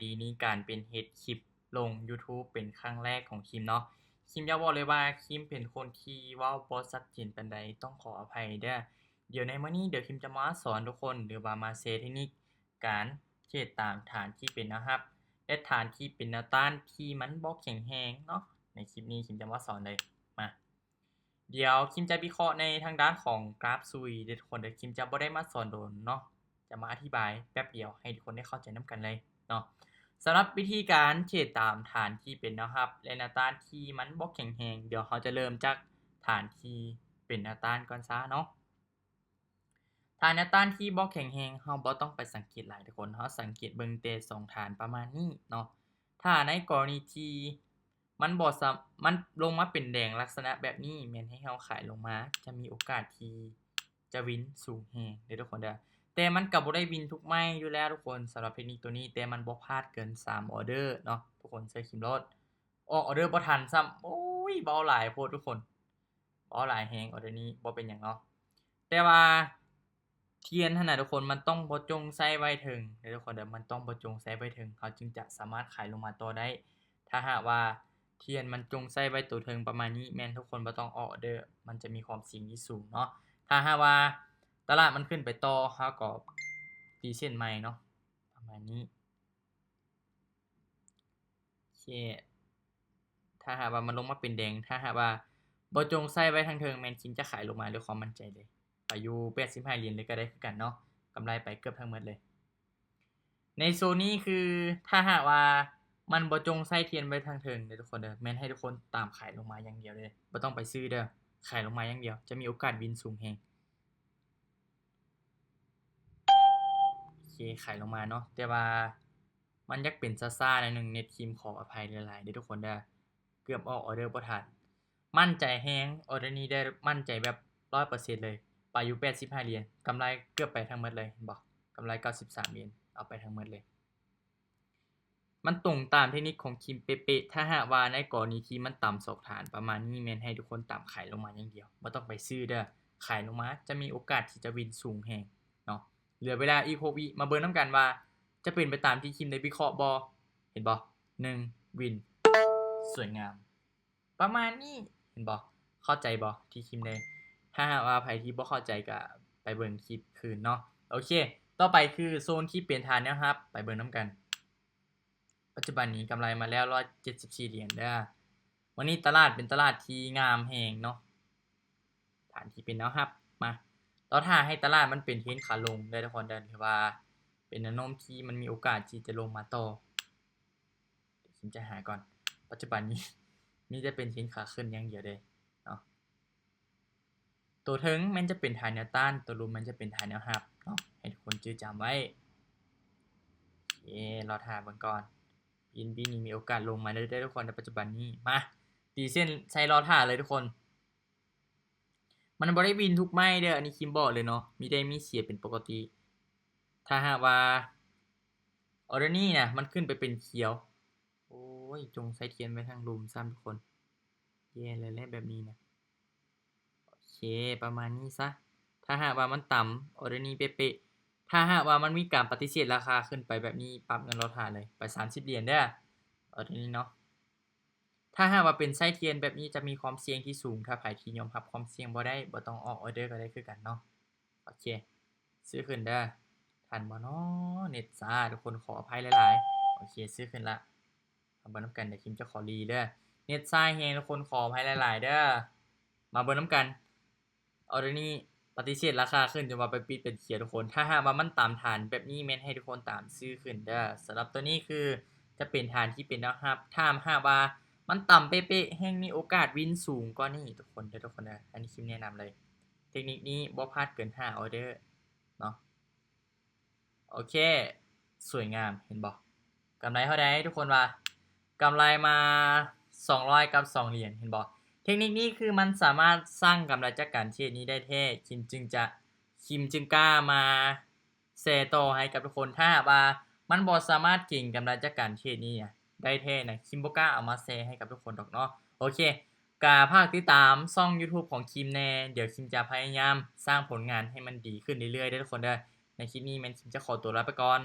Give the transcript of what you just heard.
ดีนี้การเป็นเฮ็ดคลิปลง YouTube เป็นครั้งแรกของคิมเนาะคิมอยากบอกเลยว่าคิมเป็นคนที่เว้าบ่ชัดเจนปานใดต้องขออภัยเด้อเดี๋ยวในมื้อนี้เดี๋ยวคิมจะมาสอนทุกคนหรือว่ามาแชร์เทคนิคการเฮ็ดตามฐานที่เป็นแนวรับและฐานที่เป็นแนวต้านที่มันบ่แข็งแรงเนาะในคลิปนี้คิมจะมาสอนเลยมาเดี๋ยวคิมจะวิเคราะห์ในทางด้านของกราฟ SWING เด้อทุกคนเด้อคิมจะบ่ได้มาสอนโดนเนาะจะมาอธิบายแป๊บเดียวให้ทุกคนได้เข้าใจนำกันเลยเนาะ สำหรับวิธีการเทรดตามฐานที่เป็นแนวรับและแนวต้านที่มันบ่แข็งแรงเดี๋ยวเราจะเริ่มจากฐานที่เป็นแนวต้านก่อนซะเนาะฐานแนวต้านที่บ่แข็งแรงเราบ่ต้องไปสังเกตหลายทุกคนเราสังเกตเบิ่งแต่2ฐานประมาณนี้เนาะถ้าในกรณีที่มันบ่มันลงมาเป็นแดงลักษณะแบบนี้แม่นให้เราขายลงมาจะมีโอกาสที่จะวินสูงแรงเด้อทุกคนเด้อ แต่มันก็บ่ได้วินทุกไม้อยู่แล้วทุกคนสำหรับเทคนิคตัวนี้แต่มันบ่พลาดเกิน3ออร์เดอร์เนาะทุกคนใช้คิมรถออกออร์เดอร์บ่ทันซ้ำโอ้ยเว้าหลายโพดทุกคนเว้าหลายแฮงออร์เดอร์นี้บ่เป็นหยังเนาะแต่ว่าเทียนหั่นน่ะทุกคนมันต้องบ่จงใส่ไว้ถึงเด้อทุกคนเด้อมันต้องบ่จงใส่ไว้ถึงเขาจึงจะสามารถขายลงมาต่อได้ถ้าหากว่าเทียนมันจงใส่ไว้ตัวถึงประมาณนี้แม่นทุกคนบ่ต้องออกออร์เดอร์มันจะมีความเสี่ยงที่สูงเนาะถ้าหากว่าตลาดมันขึ้นไปต่อเราก็ตีเส้นใหม่เนาะประมาณนี้โอเคถ้าหากว่ามันลงมาเป็นแดงถ้าหากว่าบ่จงใส่ไว้ทางเทิงแม่นคิมจะขายลงมาด้วยความมั่นใจเลยไปอยู่85เหรียญเลยก็ได้คือกันเนาะกำไรไปเกือบทั้งหมดเลยในโซนนี้คือถ้าหากว่ามันบ่จงใส่เทียนไว้ทางเทิงเด้อทุกคนเด้อแม่นให้ทุกคนตามขายลงมาอย่างเดียวเลยบ่ต้องไปซื้อเด้อขายลงมาอย่างเดียวจะมีโอกาสวินสูงแรงโอเคขายลงมาเนาะแต่ว่ามันอยากเป็นซ่าๆหน่อยหนึ่งเน็ตคิมขออภัยหลายๆเด้อทุกคนเด้อเกือบออกออร์เดอร์บ่ทันมั่นใจแรงออร์เดอร์นี้ได้มั่นใจแบบ 100% เลยไปอยู่85เหรียญกำไรเกือบไปทั้งหมดเลยเห็นบ่กำไร93เหรียญเอาไปทั้งหมดเลยมันตรงตามเทคนิคของคิมเป๊ะๆถ้าหากว่าในกรณีที่มันต่ำ2ฐานประมาณนี้แม่นให้ทุกคนตามขายลงมาอย่างเดียวบ่ต้องไปซื้อเด้อขายลงมาจะมีโอกาสที่จะวินสูงแรงเนาะเหลือเวลาอีก6วิมาเบิ่งนำกันว่าจะเป็นไปตามที่คิมได้วิเคราะห์บ่เห็นบ่1วินสวยงามประมาณนี้เห็นบ่เข้าใจบ่ที่คิมได้ถ้าหากว่าไผที่บ่เข้าใจก็ไปเบิ่งคลิปคืนเนาะโอเคต่อไปคือโซนที่เปลี่ยนฐานนะครับไปเบิ่งนำกันปัจจุบันนี้กำไรมาแล้ว174เหรียญเด้อวันนี้ตลาดเป็นตลาดที่งามแฮงเนาะฐานที่เป็นแนวรับมาต่อท่าให้ตลาดมันเป็นเทรนขาลงได้ทุกคนเด้อถือว่าเป็นแนวโน้มที่มันมีโอกาสที่จะลงมาต่อเดี๋ยวผมจะหาก่อนปัจจุบันนี้มีแต่เป็นเทรนขาขึ้นอย่างเดียวเลยเนาะตัวถึงมันจะเป็นฐานแนวต้านตัวรุมมันจะเป็นฐานแนวรับเนาะให้ทุกคนจดจำไว้โอเครอท่าเบิ่งก่อนBNB นี่มีโอกาสลงมาเรื่อยๆทุกคนในปัจจุบันนี้มาตีเส้นใช้รอท่าเลยทุกคนมันบ่ได้วินทุกไม้เด้ออันนี้คิมบอกเลยเนาะมีได้มีเสียเป็นปกติถ้าหากว่าออร์เดอร์นี้น่ะมันขึ้นไปเป็นเขียวโอ้ยจงใส่เทียนไว้ทางรุมซ้ำทุกคนแย่เลยแหละแบบนี้นะโอเคประมาณนี้ซะถ้าหากว่ามันต่ำออร์เดอร์นี้เป๊ะๆถ้าหากว่ามันมีการปฏิเสธราคาขึ้นไปแบบนี้ปรับเงินลดหาเลยไป30เหรียญเด้อออร์เดอร์นี้เนาะ ถ้าหากว่าเป็นไส้เทียนแบบนี้จะมีความเสี่ยงที่สูงถ้าไผที่ยอมรับความเสี่ยงบ่ได้บ่ต้องออกออร์เดอร์ก็ได้คือกันเนาะโอเคซื้อขึ้นเด้อทันบ่เนาะเน็ตช้าทุกคนขออภัยหลายๆโอเคซื้อขึ้นแล้วมาเบิ่งนำกันเดี๋ยวคิมจะขอรีเด้อเน็ตช้าแฮงทุกคนขออภัยหลายๆเด้อมาเบิ่งนำกันออร์เดอร์นี้ปฏิเสธราคาขึ้นจนว่าไปปิดเป็นเขียวทุกคนถ้าหากว่ามันตามฐานแบบนี้แม่นให้ทุกคนตามซื้อขึ้นเด้อสำหรับตัวนี้คือจะเป็นฐานที่เป็นแนวรับถ้าหากว่ามันต่ำเป๊ะๆแฮ่งมีโอกาสวินสูงกว่านี้ทุกคนเด้อทุกคนนะอันนี้คิมแนะนำเลยเทคนิคนี้บ่พลาดเกิน5ออร์เดอร์เนาะโอเคสวยงามเห็นบ่กำไรเท่าใดทุกคนว่ากำไรมา200กับ2เหรียญเห็นบ่เทคนิคนี้คือมันสามารถสร้างกำไรจากการเทรดนี้ได้แท้คิมจึงกล้ามาแชร์ต่อให้กับทุกคนถ้าหากว่ามันบ่สามารถเก่งกำไรจากการเทรดนี้อะได้แท้นะคิมบ่กล้าเอามาแชร์ให้กับทุกคนดอกเนาะโอเคก็ฝากติดตามช่อง YouTube ของคิมแน่เดี๋ยวคิมจะพยายามสร้างผลงานให้มันดีขึ้นเรื่อยๆเด้อทุกคนเด้อในคลิปนี้แม่นคิมจะขอตัวลาไปก่อน